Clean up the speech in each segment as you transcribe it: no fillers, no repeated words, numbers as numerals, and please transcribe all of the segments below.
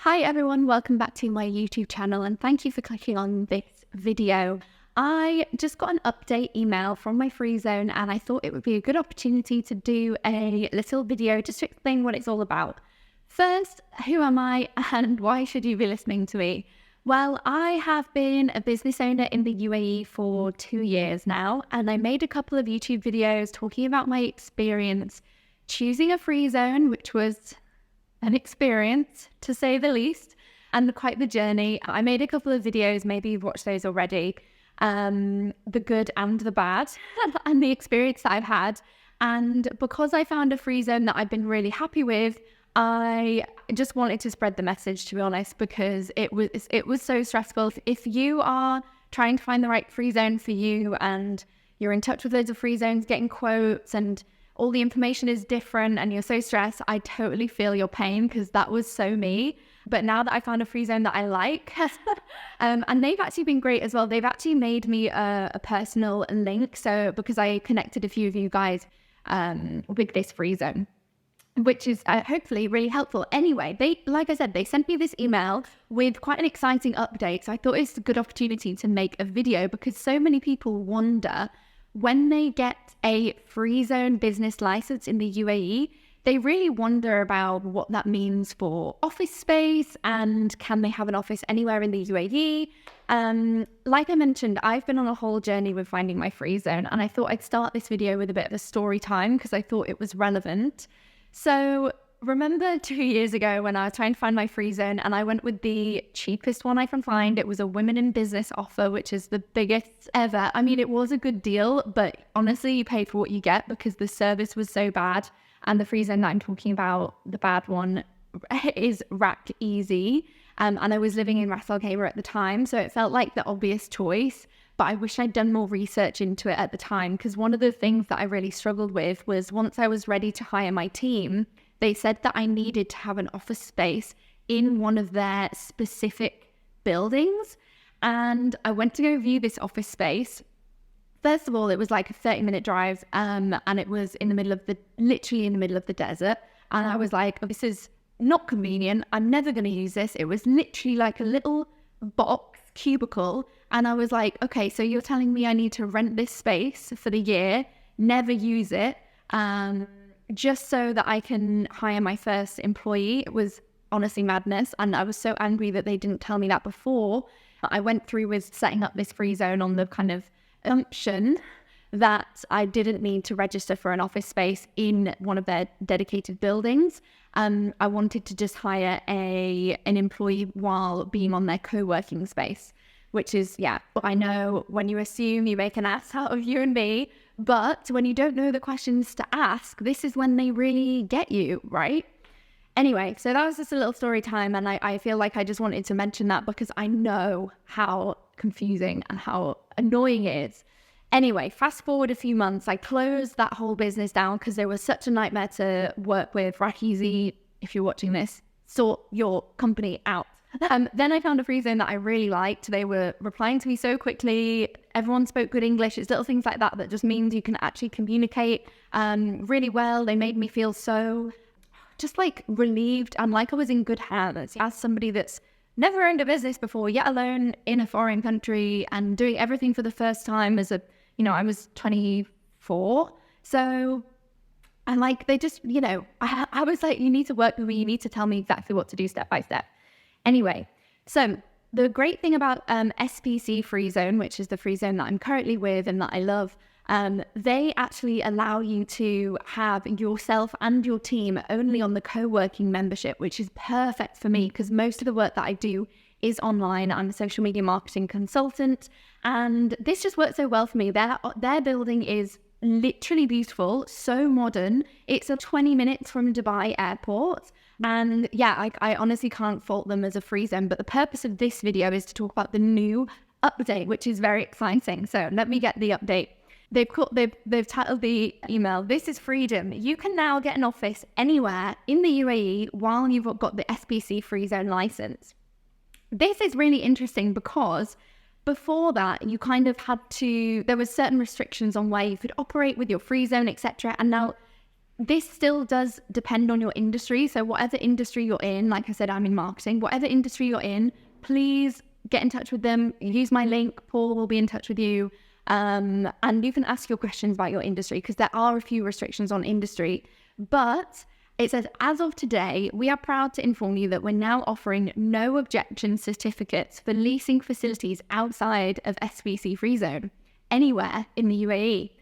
Hi everyone, welcome back to my YouTube channel and thank you for clicking on this video. I just got an update email from my Freezone and I thought it would be a good opportunity to do a little video just to explain what it's all about. First, who am I and why should you be listening to me? Well, I have been a business owner in the UAE for 2 years now, and I made a couple of YouTube videos talking about my experience choosing a Freezone, which was an experience to say the least, and quite the journey. I made a couple of videos, maybe you've watched those already, the good and the bad, and the experience that I've had. And because I found a Freezone that I've been really happy with, I just wanted to spread the message, to be honest, because it was so stressful. If you are trying to find the right Freezone for you and you're in touch with loads of Freezones, getting quotes, and all the information is different and you're so stressed, I totally feel your pain because that was so me. But now that I found a Freezone that I like, and they've actually been great as well. They've actually made me a personal link. So because I connected a few of you guys with this Freezone, which is hopefully really helpful. Anyway, like I said, they sent me this email with quite an exciting update. So I thought it's a good opportunity to make a video because so many people wonder when they get a Freezone business license in the UAE, they really wonder about what that means for office space and can they have an office anywhere in the UAE? Like I mentioned, I've been on a whole journey with finding my Freezone, and I thought I'd start this video with a bit of a story time because I thought it was relevant. So remember 2 years ago when I was trying to find my Freezone and I went with the cheapest one I can find. It was a women in business offer, which is the biggest ever. I mean, it was a good deal, but honestly, you pay for what you get because the service was so bad. And the Freezone that I'm talking about, the bad one, is 𝐒𝐈𝐍. And I was living in Ras Al Khaimah at the time, so it felt like the obvious choice. But I wish I'd done more research into it at the time, because one of the things that I really struggled with was once I was ready to hire my team, they said that I needed to have an office space in one of their specific buildings. And I went to go view this office space. First of all, it was like a 30-minute drive, and it was literally in the middle of the desert. And I was like, oh, this is not convenient. I'm never going to use this. It was literally like a little box cubicle. And I was like, okay, so you're telling me I need to rent this space for the year, never use it, just so that I can hire my first employee. It was honestly madness. And I was so angry that they didn't tell me that before. I went through with setting up this Freezone on the kind of assumption that I didn't need to register for an office space in one of their dedicated buildings. I wanted to just hire an employee while being on their co-working space, which is, yeah, I know when you assume you make an ass out of you and me, but when you don't know the questions to ask, this is when they really get you, right? Anyway, so that was just a little story time, and I feel like I just wanted to mention that because I know how confusing and how annoying it is. Anyway, fast forward a few months, I closed that whole business down because there was such a nightmare to work with. 𝐒𝐈𝐍, if you're watching this, sort your company out. Then I found a Freezone that I really liked. They were replying to me so quickly. Everyone spoke good English. It's little things like that that just means you can actually communicate really well. They made me feel so just like relieved and like I was in good hands as somebody that's never owned a business before, yet alone in a foreign country and doing everything for the first time as I was 24. So, and like, they just, I was like, you need to work with me. You need to tell me exactly what to do step by step. Anyway, so the great thing about SPC Freezone, which is the Freezone that I'm currently with and that I love, they actually allow you to have yourself and your team only on the co-working membership, which is perfect for me because most of the work that I do is online. I'm a social media marketing consultant, and this just works so well for me. Their building is literally beautiful, so modern. It's 20 minutes from Dubai airport. And yeah, I honestly can't fault them as a Freezone, but the purpose of this video is to talk about the new update, which is very exciting. So let me get the update. They've titled the email, "This is freedom. You can now get an office anywhere in the UAE while you've got the SPC Freezone license." This is really interesting because before that, you kind of had to, there were certain restrictions on where you could operate with your Freezone, etc. And now This still does depend on your industry. So whatever industry you're in, like I said, I'm in marketing, whatever industry you're in, please get in touch with them. Use my link. Paul will be in touch with you. And you can ask your questions about your industry, because there are a few restrictions on industry. But it says, as of today, we are proud to inform you that we're now offering no objection certificates for leasing facilities outside of SBC Freezone anywhere in the UAE.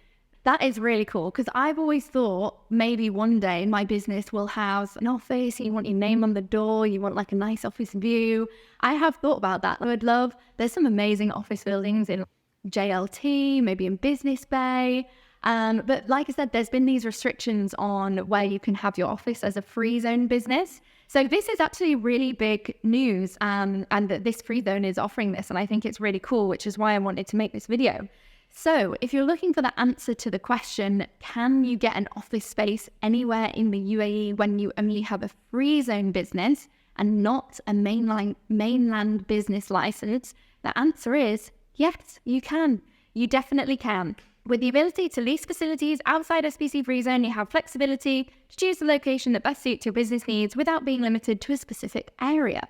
That is really cool, because I've always thought maybe one day my business will have an office, you want your name on the door, you want like a nice office view. I have thought about that. I would love, there's some amazing office buildings in JLT, maybe in Business Bay. But like I said, there's been these restrictions on where you can have your office as a free zone business. So this is actually really big news, and that this free zone is offering this. And I think it's really cool, which is why I wanted to make this video. So if you're looking for the answer to the question, can you get an office space anywhere in the UAE when you only have a free zone business and not a mainland business license? The answer is yes, you can. You definitely can. With the ability to lease facilities outside SBC Freezone, you have flexibility to choose the location that best suits your business needs without being limited to a specific area.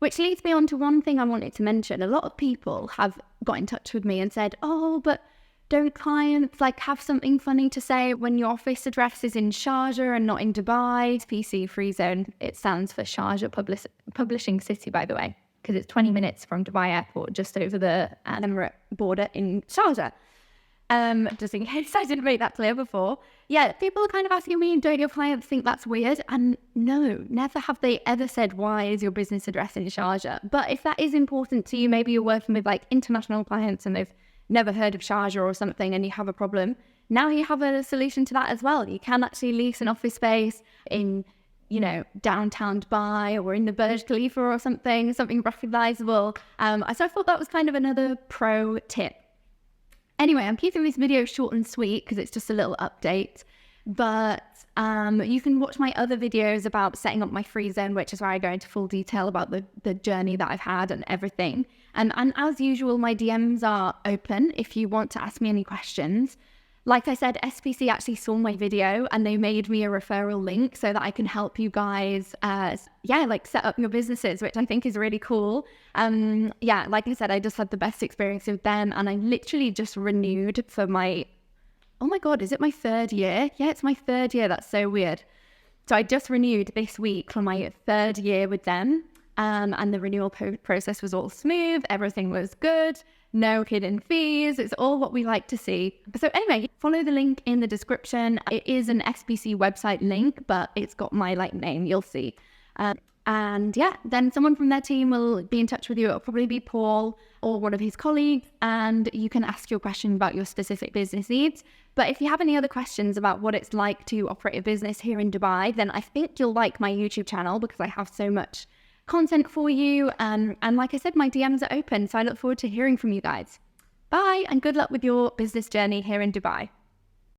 Which leads me on to one thing I wanted to mention. A lot of people have got in touch with me and said, oh, but don't clients like have something funny to say when your office address is in Sharjah and not in Dubai? SBC Freezone, it stands for Sharjah Publishing City, by the way, because it's 20 minutes from Dubai Airport, just over the Emirate border in Sharjah. Just in case I didn't make that clear before. Yeah, people are kind of asking me, don't your clients think that's weird? And no, never have they ever said, why is your business address in Sharjah? But if that is important to you, maybe you're working with like international clients and they've never heard of Sharjah or something and you have a problem, now you have a solution to that as well. You can actually lease an office space in, you know, downtown Dubai or in the Burj Khalifa or something recognizable. So I thought that was kind of another pro tip. Anyway, I'm keeping this video short and sweet because it's just a little update, but you can watch my other videos about setting up my free zone, which is where I go into full detail about the journey that I've had and everything. And as usual, my DMs are open if you want to ask me any questions. Like I said, SPC actually saw my video and they made me a referral link so that I can help you guys, set up your businesses, which I think is really cool. Like I said, I just had the best experience with them, and I literally just renewed for my, oh my God, is it my third year? Yeah, it's my third year. That's so weird. So I just renewed this week for my third year with them. And the renewal process was all smooth. Everything was good. No hidden fees. It's all what we like to see. So anyway, follow the link in the description. It is an SBC website link, but it's got my name. You'll see. Then someone from their team will be in touch with you. It'll probably be Paul or one of his colleagues, and you can ask your question about your specific business needs. But if you have any other questions about what it's like to operate a business here in Dubai, then I think you'll like my YouTube channel because I have so much content for you. And like I said, my DMs are open. So I look forward to hearing from you guys. Bye, and good luck with your business journey here in Dubai.